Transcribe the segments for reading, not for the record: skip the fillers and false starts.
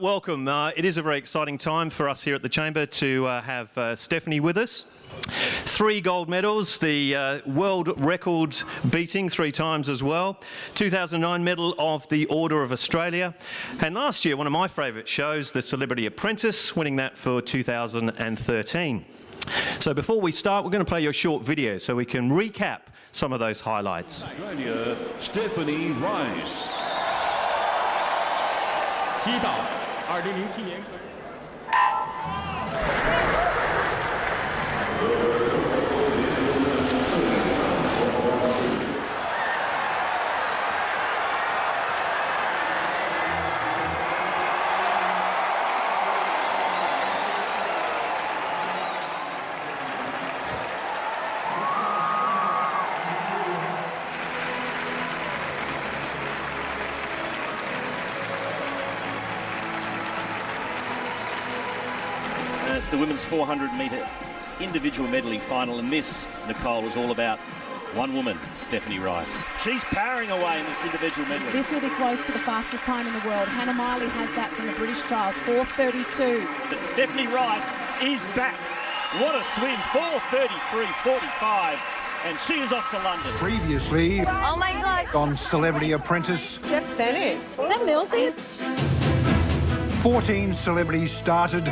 Welcome. It is a very exciting time for us here at the Chamber to have Stephanie with us. 3 gold medals, the world record beating 3 times as well, 2009 Medal of the Order of Australia, and last year one of my favourite shows, the Celebrity Apprentice, winning that for 2013. So before we start, we're going to play you a short video so we can recap some of those highlights. Australia, Stephanie Rice. 祈祷2007年。 It's the women's 400-metre individual medley final, and this, Nicole, is all about one woman, Stephanie Rice. She's powering away in this individual medley. This will be close to the fastest time in the world. Hannah Miley has that from the British trials, 4:32. But Stephanie Rice is back. What a swim, 4:33.45, and she is off to London. Previously, Oh my God. on Celebrity Apprentice, Is that Millsy? 14 celebrities started,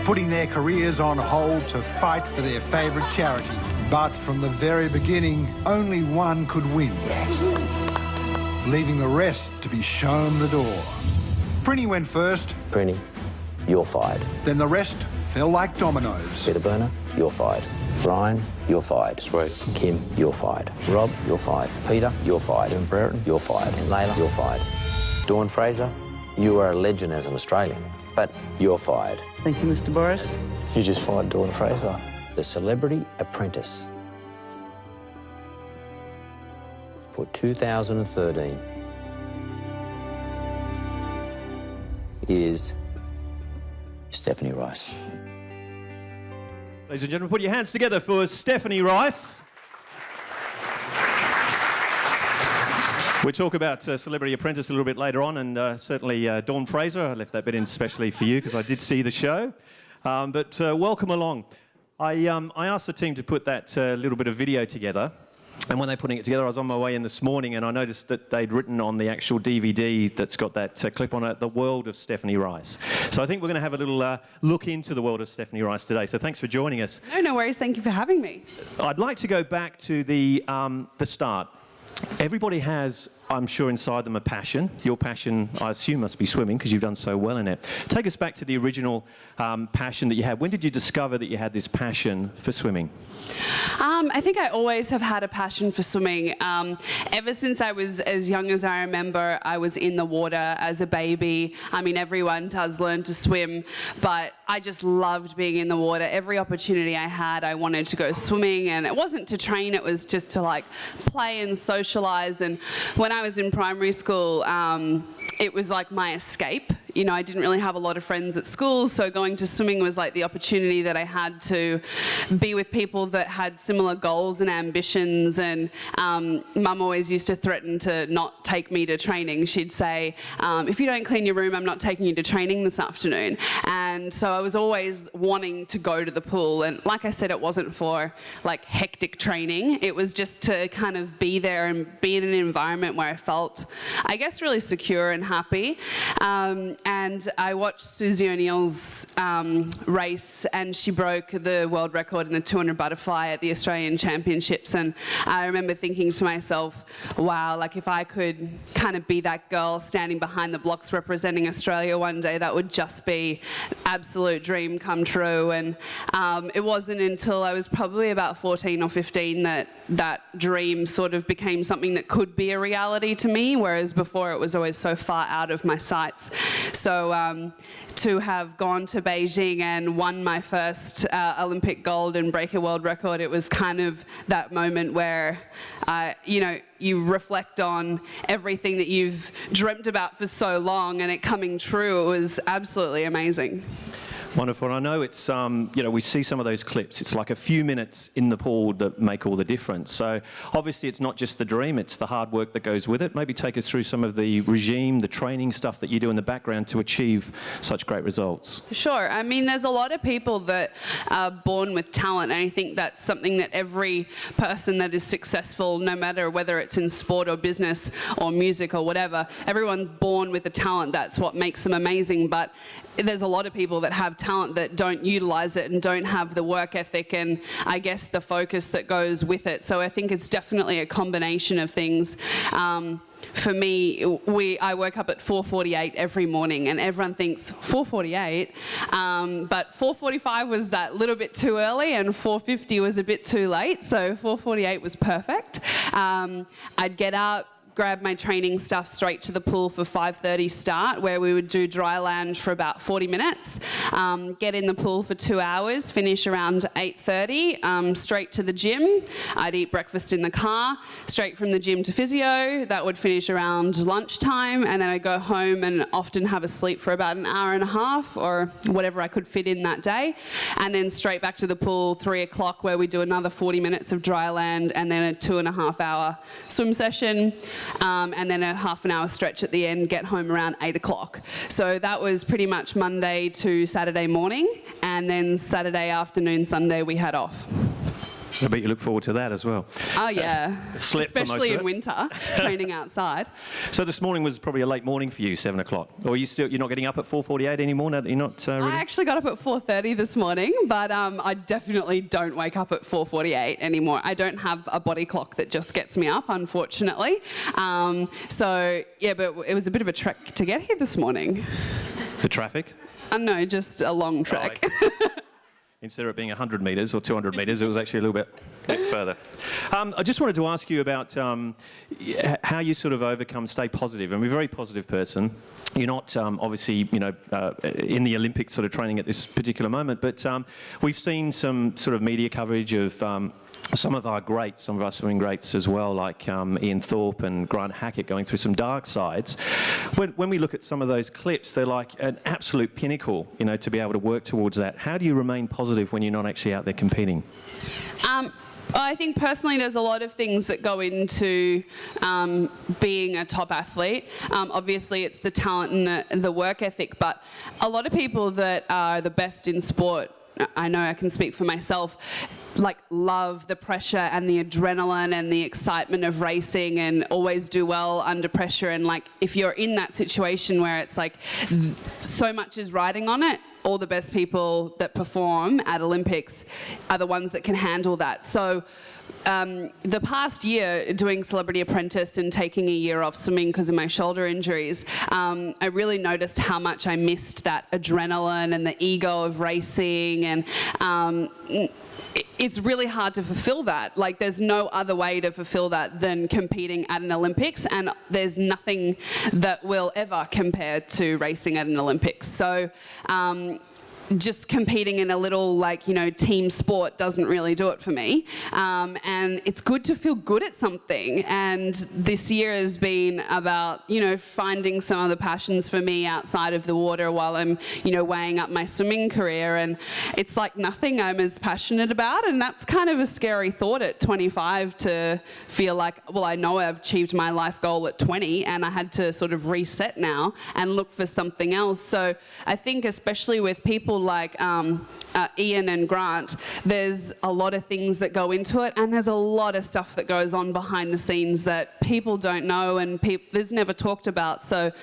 putting their careers on hold to fight for their favourite charity. But from the very beginning, only one could win, leaving the rest to be shown the door. Prinny went first, Prinny, you're fired. then the rest fell like dominoes. Peter Burner, you're fired. Ryan, you're fired. Sweet. Kim, you're fired. Rob, you're fired. Peter, you're fired. And Brereton, you're fired. And Layla, you're fired. Dawn Fraser, you are a legend as an Australian, but you're fired. Thank you, Mr. Boris. You just fired Dawn Fraser. The Celebrity Apprentice for 2013 is Stephanie Rice. Ladies and gentlemen, put your hands together for Stephanie Rice. We'll talk about Celebrity Apprentice a little bit later on, and certainly Dawn Fraser. I left that bit in especially for you because I did see the show. But welcome along. I asked the team to put that little bit of video together, and when they're putting it together, I was on my way in this morning and I noticed that they'd written on the actual DVD that's got that clip on it, The World of Stephanie Rice. So I think we're going to have a little look into the world of Stephanie Rice today. So thanks for joining us. No worries. Thank you for having me. I'd like to go back to the start. Everybody has, I'm sure, inside them a passion. Your passion, I assume, must be swimming because you've done so well in it. Take us back to the original passion that you had. When did you discover that you had this passion for swimming? I think I always have had a passion for swimming. Ever since I was as young as I remember, I was in the water as a baby. I mean, everyone does learn to swim, but I just loved being in the water. Every opportunity I had, I wanted to go swimming, and it wasn't to train, it was just to like play and socialize. And when I was in primary school, it was like my escape. You know, I didn't really have a lot of friends at school, so going to swimming was like the opportunity that I had to be with people that had similar goals and ambitions. And Mum always used to threaten to not take me to training. She'd say, if you don't clean your room, I'm not taking you to training this afternoon. And so I was always wanting to go to the pool. And like I said, it wasn't for like hectic training. It was just to kind of be there and be in an environment where I felt, I guess, really secure and happy. And I watched Susie O'Neill's race, and she broke the world record in the 200 butterfly at the Australian Championships. And I remember thinking to myself, wow, like if I could kind of be that girl standing behind the blocks representing Australia one day, that would just be absolute dream come true. And it wasn't until I was probably about 14 or 15 that that dream sort of became something that could be a reality to me, whereas before it was always so far out of my sights. So to have gone to Beijing and won my first Olympic gold and break a world record, it was kind of that moment where, you know, you reflect on everything that you've dreamt about for so long and it coming true. It was absolutely amazing. Wonderful. I know it's, we see some of those clips. It's like a few minutes in the pool that make all the difference. So obviously it's not just the dream, it's the hard work that goes with it. Maybe take us through some of the regime, the training stuff that you do in the background to achieve such great results. Sure. I mean, there's a lot of people that are born with talent, and I think that's something that every person that is successful, no matter whether it's in sport or business or music or whatever, everyone's born with a talent. That's what makes them amazing. But there's a lot of people that have talent that don't utilize it and don't have the work ethic and I guess the focus that goes with it. So I think it's definitely a combination of things. For me, I woke up at 4:48 every morning, and everyone thinks 4:48, but 4:45 was that little bit too early, and 4:50 was a bit too late. So 4:48 was perfect. I'd get up, grab my training stuff straight to the pool for 5:30 start, where we would do dry land for about 40 minutes, get in the pool for 2 hours, finish around 8:30, straight to the gym. I'd eat breakfast in the car, straight from the gym to physio. That would finish around lunchtime, and then I'd go home and often have a sleep for about an hour and a half or whatever I could fit in that day, and then straight back to the pool 3 o'clock, where we do another 40 minutes of dry land and then a 2.5 hour swim session. And then a half an hour stretch at the end, get home around 8 o'clock. So that was pretty much Monday to Saturday morning, and then Saturday afternoon, Sunday we had off. I bet you look forward to that as well. Oh yeah, Slept for most especially of in it. winter, training outside. So this morning was probably a late morning for you, 7 o'clock. Or you're not getting up at 4:48 anymore? Now that you're not really? I actually got up at 4:30 this morning, but I definitely don't wake up at 4:48 anymore. I don't have a body clock that just gets me up, unfortunately. So yeah, but it was a bit of a trek to get here this morning. The traffic? No, just a long trek. Instead of it being 100 metres or 200 metres, it was actually a little bit further. I just wanted to ask you about how you sort of stay positive. I'm a very positive person. You're not obviously, in the Olympic sort of training at this particular moment, but we've seen some sort of media coverage of some of our greats, some of our swimming greats as well, like Ian Thorpe and Grant Hackett, going through some dark sides. When we look at some of those clips, they're like an absolute pinnacle, to be able to work towards that. How do you remain positive when you're not actually out there competing? I think personally there's a lot of things that go into being a top athlete. Obviously it's the talent and the work ethic, but a lot of people that are the best in sport, I know I can speak for myself, love the pressure and the adrenaline and the excitement of racing and always do well under pressure. And if you're in that situation where it's so much is riding on it, all the best people that perform at Olympics are the ones that can handle that. So the past year doing Celebrity Apprentice and taking a year off swimming because of my shoulder injuries, I really noticed how much I missed that adrenaline and the ego of racing, and it's really hard to fulfill that. There's no other way to fulfill that than competing at an Olympics, and there's nothing that will ever compare to racing at an Olympics. So just competing in a little team sport doesn't really do it for me, and it's good to feel good at something, and this year has been about finding some of the passions for me outside of the water while I'm weighing up my swimming career, and it's nothing I'm as passionate about, and that's kind of a scary thought at 25 to feel I know I've achieved my life goal at 20 and I had to sort of reset now and look for something else. So I think especially with people like Ian and Grant, there's a lot of things that go into it, and there's a lot of stuff that goes on behind the scenes that people don't know and there's never talked about. So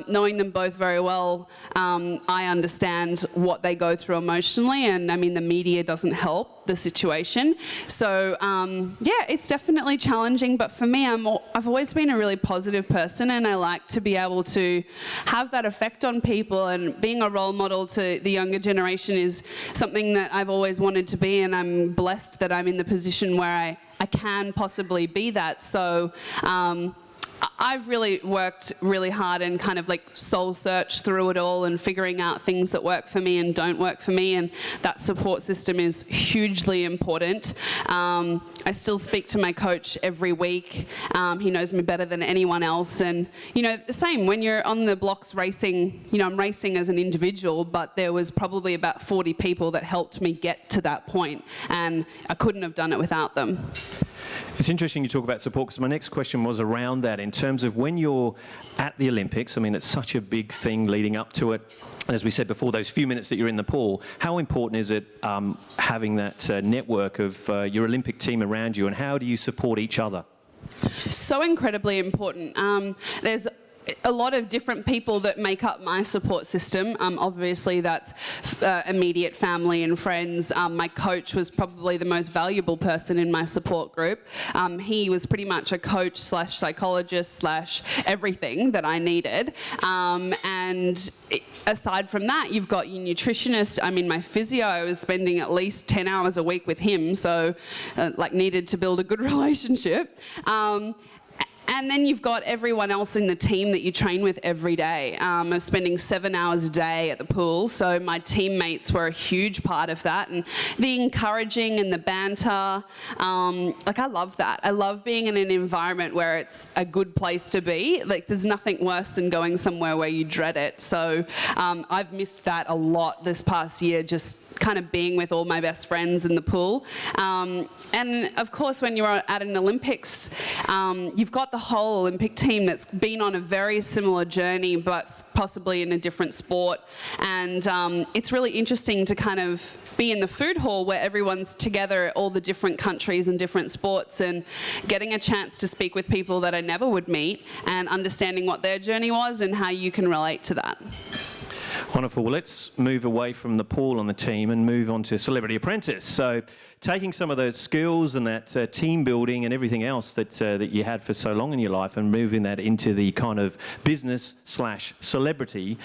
knowing them both very well, I understand what they go through emotionally, and I mean the media doesn't help the situation. So yeah, it's definitely challenging, but for me, I've always been a really positive person, and I like to be able to have that effect on people, and being a role model to the younger generation is something that I've always wanted to be, and I'm blessed that I'm in the position where I can possibly be that. So I've really worked really hard and kind of like soul searched through it all and figuring out things that work for me and don't work for me, and that support system is hugely important. I still speak to my coach every week. He knows me better than anyone else, and you know, the same when you're on the blocks racing. You know, I'm racing as an individual, but there was probably about 40 people that helped me get to that point, and I couldn't have done it without them. It's interesting you talk about support, because my next question was around that in terms of when you're at the Olympics. I mean, it's such a big thing leading up to it. And as we said before, those few minutes that you're in the pool, how important is it having that network of your Olympic team around you, and how do you support each other? So incredibly important. There's a lot of different people that make up my support system. Obviously that's immediate family and friends. My coach was probably the most valuable person in my support group. He was pretty much a coach slash psychologist slash everything that I needed. And aside from that, you've got your nutritionist. I mean, my physio, I was spending at least 10 hours a week with him, so like needed to build a good relationship. And then you've got everyone else in the team that you train with every day. I was spending 7 hours a day at the pool, so my teammates were a huge part of that. And the encouraging and the banter, like I love that. I love being in an environment where it's a good place to be. Like there's nothing worse than going somewhere where you dread it. So I've missed that a lot this past year, just kind of being with all my best friends in the pool. And of course, when you're at an Olympics, you've got the whole Olympic team that's been on a very similar journey, but possibly in a different sport. And it's really interesting to kind of be in the food hall where everyone's together, all the different countries and different sports, and getting a chance to speak with people that I never would meet and understanding what their journey was and how you can relate to that. Wonderful. Well, let's move away from the pool on the team and move on to Celebrity Apprentice. So taking some of those skills and that team building and everything else that you had for so long in your life and moving that into the kind of business slash celebrity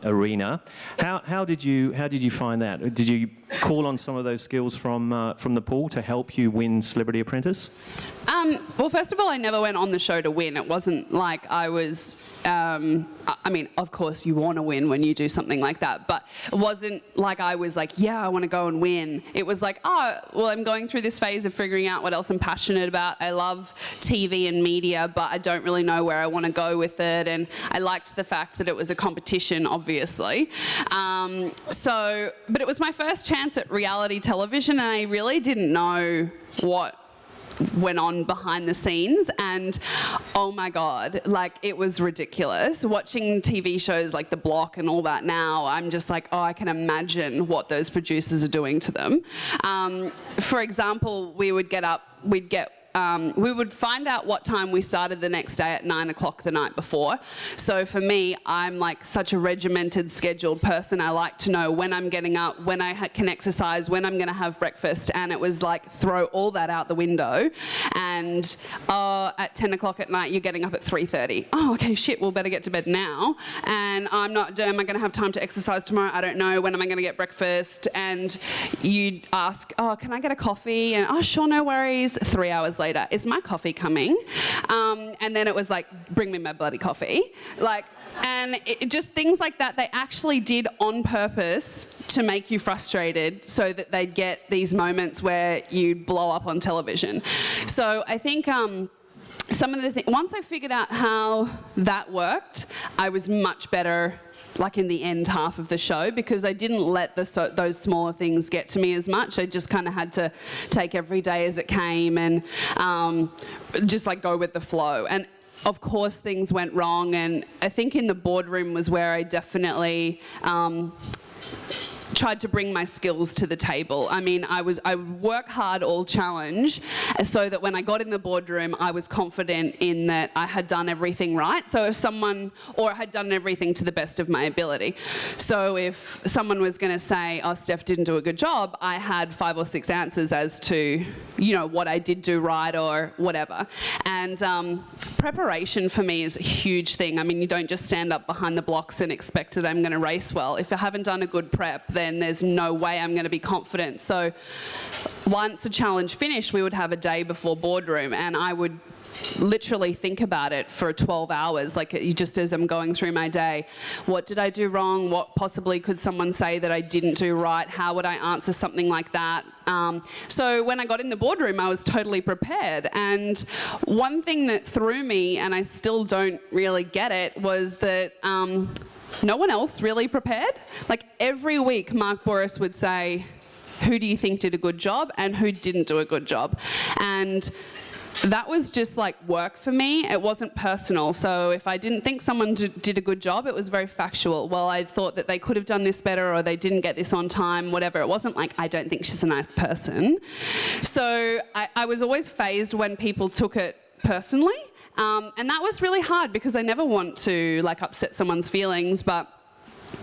arena. How did you find that? Did you call on some of those skills from the pool to help you win Celebrity Apprentice? Well, first of all, I never went on the show to win. It wasn't like I was, I mean, of course you want to win when you do something like that, but it wasn't like I was like, yeah, I want to go and win. It was like, oh, well, I'm going through this phase of figuring out what else I'm passionate about. I love TV and media, but I don't really know where I want to go with it. And I liked the fact that it was a competition, obviously. But it was my first chance at reality television, and I really didn't know what went on behind the scenes, and oh my god, like it was ridiculous. Watching TV shows like The Block and all that now, I'm just like, oh, I can imagine what those producers are doing to them. For example, we would get up, we would find out what time we started the next day at 9 o'clock the night before. So for me, I'm like such a regimented, scheduled person. I like to know when I'm getting up, when I can exercise, when I'm going to have breakfast, and it was like throw all that out the window. And at 10 o'clock at night, you're getting up at 3:30. Oh, okay, shit, we'll better get to bed now. And am I going to have time to exercise tomorrow? I don't know. When am I going to get breakfast? And you'd ask, oh, can I get a coffee? And oh, sure, no worries. 3 hours later, is my coffee coming? And then it was like, bring me my bloody coffee. Like, and just things like that, they actually did on purpose to make you frustrated so that they'd get these moments where you'd blow up on television. So I think some of the things, once I figured out how that worked, I was much better like in the end half of the show, because I didn't let those smaller things get to me as much. I just kind of had to take every day as it came and just like go with the flow. And of course things went wrong, and I think in the boardroom was where I definitely tried to bring my skills to the table. I mean, I would work hard all challenge so that when I got in the boardroom, I was confident in that I had done everything right. So if someone, or I had done everything to the best of my ability. So if someone was going to say, oh, Steph didn't do a good job, I had 5 or 6 answers as to, you know, what I did do right or whatever. And preparation for me is a huge thing. I mean, you don't just stand up behind the blocks and expect that I'm going to race well. If I haven't done a good prep, then there's no way I'm going to be confident. So once a challenge finished, we would have a day before boardroom, and I would literally think about it for 12 hours, like just as I'm going through my day. What did I do wrong? What possibly could someone say that I didn't do right? How would I answer something like that? So when I got in the boardroom, I was totally prepared. And one thing that threw me, and I still don't really get it, was that no one else really prepared. Like every week, Mark Bouris would say, who do you think did a good job and who didn't do a good job? And that was just like work for me. It wasn't personal. So if I didn't think someone did a good job, it was very factual. Well, I thought that they could have done this better, or they didn't get this on time, whatever. It wasn't like, I don't think she's a nice person. So I was always fazed when people took it personally. And that was really hard because I never want to like upset someone's feelings, but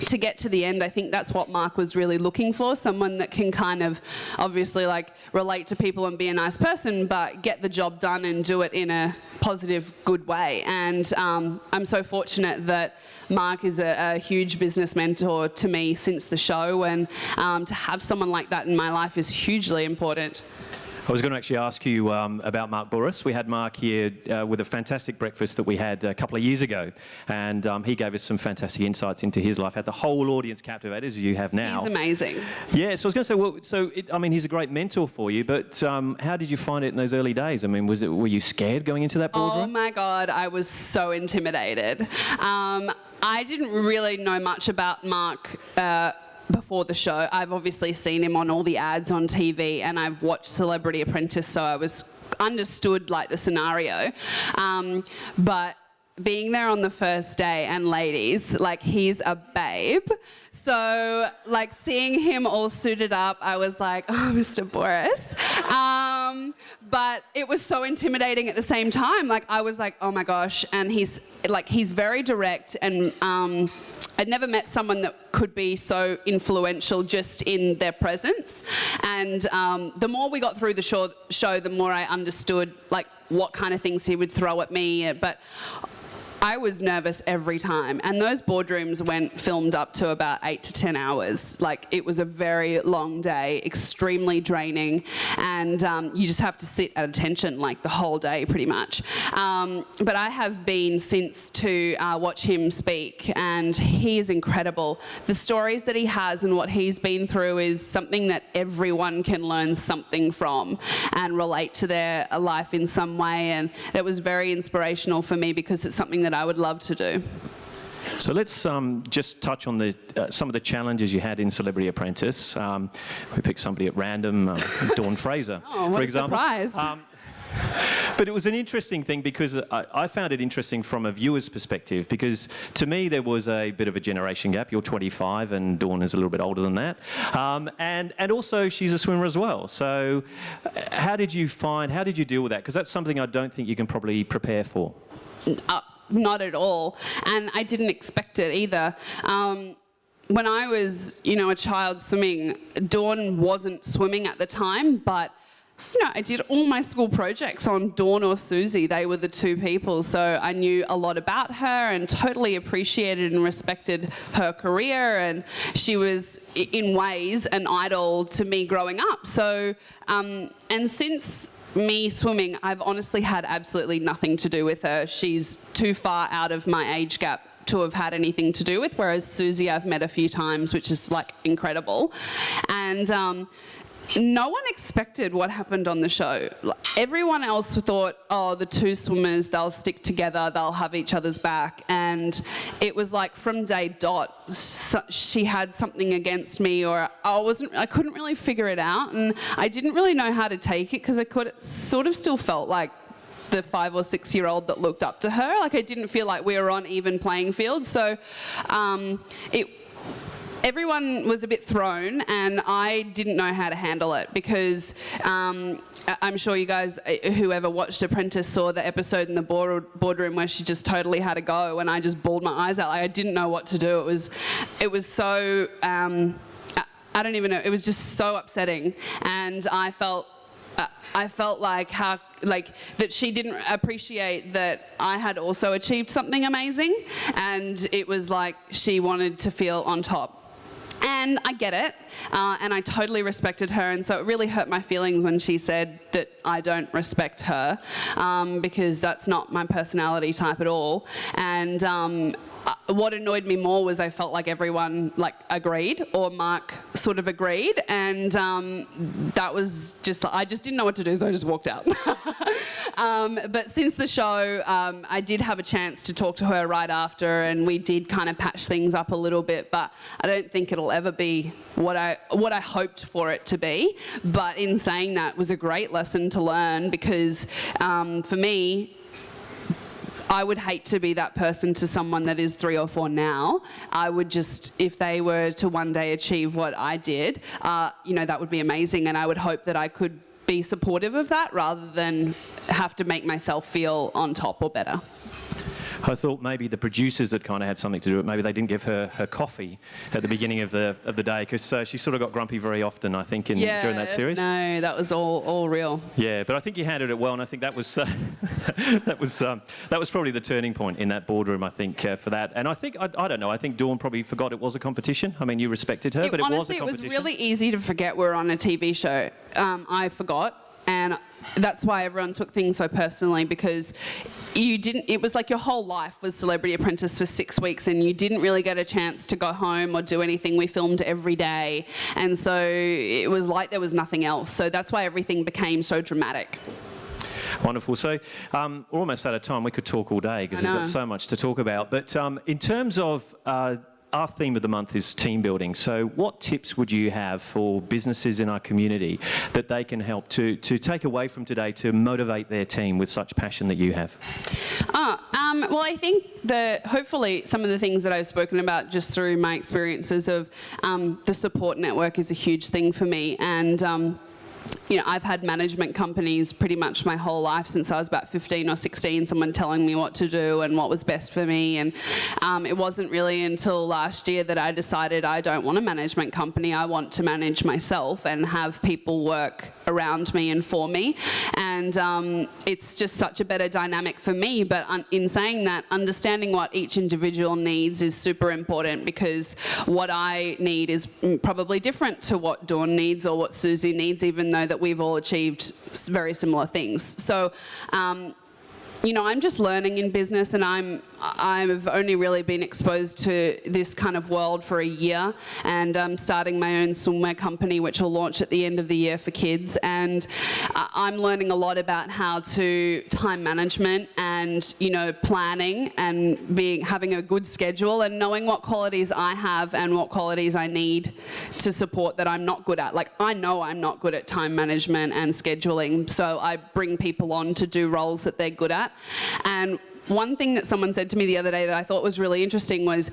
to get to the end, I think that's what Mark was really looking for, someone that can kind of obviously like relate to people and be a nice person, but get the job done and do it in a positive, good way. And I'm so fortunate that Mark is a huge business mentor to me since the show, and to have someone like that in my life is hugely important. I was going to actually ask you about Mark Bouris. We had Mark here with a fantastic breakfast that we had a couple of years ago, and he gave us some fantastic insights into his life. Had the whole audience captivated, as you have now. He's amazing. Yeah, so I was going to say, well, I mean, he's a great mentor for you, but how did you find it in those early days? I mean, were you scared going into that boardroom? Oh my God, I was so intimidated. I didn't really know much about Mark before the show. I've obviously seen him on all the ads on TV, and I've watched Celebrity Apprentice, so I understood like the scenario. But being there on the first day, and ladies, like he's a babe. So like seeing him all suited up, I was like, oh, Mr. Bouris. But it was so intimidating at the same time. Like I was like, oh my gosh. And he's very direct, and I'd never met someone that could be so influential just in their presence. And the more we got through the show, the more I understood like what kind of things he would throw at me. But I was nervous every time, and those boardrooms filmed up to about 8 to 10 hours. Like it was a very long day, extremely draining, and you just have to sit at attention like the whole day pretty much. But I have been since to watch him speak, and he is incredible. The stories that he has and what he's been through is something that everyone can learn something from and relate to their life in some way, and that was very inspirational for me because it's something that I would love to do. So let's just touch on some of the challenges you had in Celebrity Apprentice. We picked somebody at random, Dawn Fraser, oh, what for a example. Surprise. But it was an interesting thing because I found it interesting from a viewer's perspective, because to me there was a bit of a generation gap. You're 25 and Dawn is a little bit older than that. And also she's a swimmer as well. So how did you deal with that? Because that's something I don't think you can probably prepare for. Not at all, and I didn't expect it either. When I was, a child swimming, Dawn wasn't swimming at the time, but I did all my school projects on Dawn or Susie. They were the two people, so I knew a lot about her and totally appreciated and respected her career, and she was in ways an idol to me growing up. So, and since me swimming, I've honestly had absolutely nothing to do with her. She's too far out of my age gap to have had anything to do with, whereas Susie I've met a few times, which is like incredible. And no one expected what happened on the show. Everyone else thought, oh, the two swimmers, they'll stick together, they'll have each other's back. And it was like from day dot, she had something against me, or I couldn't really figure it out. And I didn't really know how to take it because I sort of still felt like the 5 or 6 year old that looked up to her. Like I didn't feel like we were on even playing field. So everyone was a bit thrown, and I didn't know how to handle it because I'm sure you guys, whoever watched Apprentice, saw the episode in the boardroom where she just totally had a go, and I just bawled my eyes out. Like, I didn't know what to do. It was so, I don't even know, it was just so upsetting, and I felt like that she didn't appreciate that I had also achieved something amazing, and it was like she wanted to feel on top. And And I get it, and I totally respected her, and so it really hurt my feelings when she said that I don't respect her, because that's not my personality type at all. And what annoyed me more was I felt like everyone agreed, or Mark sort of agreed, and that was just, I just didn't know what to do, so I just walked out. But since the show, I did have a chance to talk to her right after, and we did kind of patch things up a little bit, but I don't think it'll ever be what I hoped for it to be. But in saying that, it was a great lesson to learn, because for me, I would hate to be that person to someone that is 3 or 4 now. I would just, if they were to one day achieve what I did, that would be amazing, and I would hope that I could be supportive of that rather than have to make myself feel on top or better. I thought maybe the producers had kind of had something to do with it. Maybe they didn't give her her coffee at the beginning of the day, because she sort of got grumpy very often, I think, during that series. No, that was all real. Yeah, but I think you handled it well, and I think that was that was probably the turning point in that boardroom, I think, for that. And I think I don't know. I think Dawn probably forgot it was a competition. I mean, you respected her, but honestly, it was a competition. It was really easy to forget we're on a TV show. I forgot. And that's why everyone took things so personally, because it was like your whole life was Celebrity Apprentice for 6 weeks, and you didn't really get a chance to go home or do anything. We filmed every day, and so it was like there was nothing else. So that's why everything became so dramatic. Wonderful. So we're almost out of time. We could talk all day because we've got so much to talk about. But in terms of our theme of the month is team building. So what tips would you have for businesses in our community that they can help to take away from today to motivate their team with such passion that you have? Well, I think that hopefully some of the things that I've spoken about just through my experiences of the support network is a huge thing for me. And I've had management companies pretty much my whole life since I was about 15 or 16, someone telling me what to do and what was best for me. And it wasn't really until last year that I decided I don't want a management company. I want to manage myself and have people work around me and for me. And it's just such a better dynamic for me. But in saying that, understanding what each individual needs is super important, because what I need is probably different to what Dawn needs or what Susie needs, even though that we've all achieved very similar things. So, I'm just learning in business, and I've only really been exposed to this kind of world for a year, and I'm starting my own swimwear company, which will launch at the end of the year for kids. And I'm learning a lot about how to time management and, planning and having a good schedule and knowing what qualities I have and what qualities I need to support that I'm not good at. Like, I know I'm not good at time management and scheduling, so I bring people on to do roles that they're good at. And one thing that someone said to me the other day that I thought was really interesting was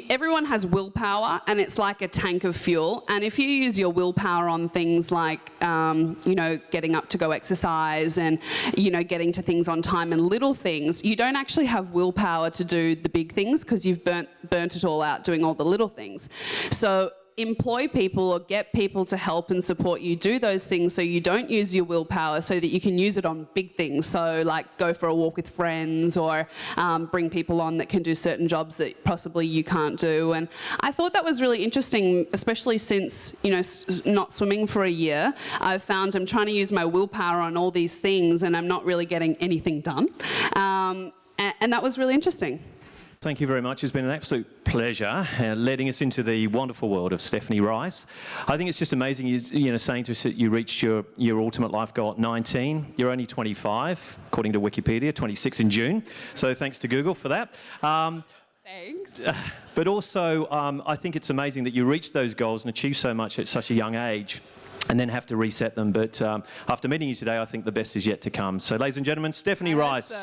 everyone has willpower, and it's like a tank of fuel. And if you use your willpower on things like, getting up to go exercise and, getting to things on time and little things, you don't actually have willpower to do the big things, because you've burnt it all out doing all the little things. So employ people or get people to help and support you do those things, so you don't use your willpower, so that you can use it on big things. So like go for a walk with friends, or bring people on that can do certain jobs that possibly you can't do. And I thought that was really interesting, especially since, not swimming for a year. I've found I'm trying to use my willpower on all these things, and I'm not really getting anything done. And that was really interesting. Thank you very much. It's been an absolute pleasure letting us into the wonderful world of Stephanie Rice. I think it's just amazing, saying to us that you reached your ultimate life goal at 19. You're only 25, according to Wikipedia, 26 in June. So thanks to Google for that. Thanks. But also, I think it's amazing that you reached those goals and achieved so much at such a young age, and then have to reset them. But after meeting you today, I think the best is yet to come. So, ladies and gentlemen, Stephanie Rice.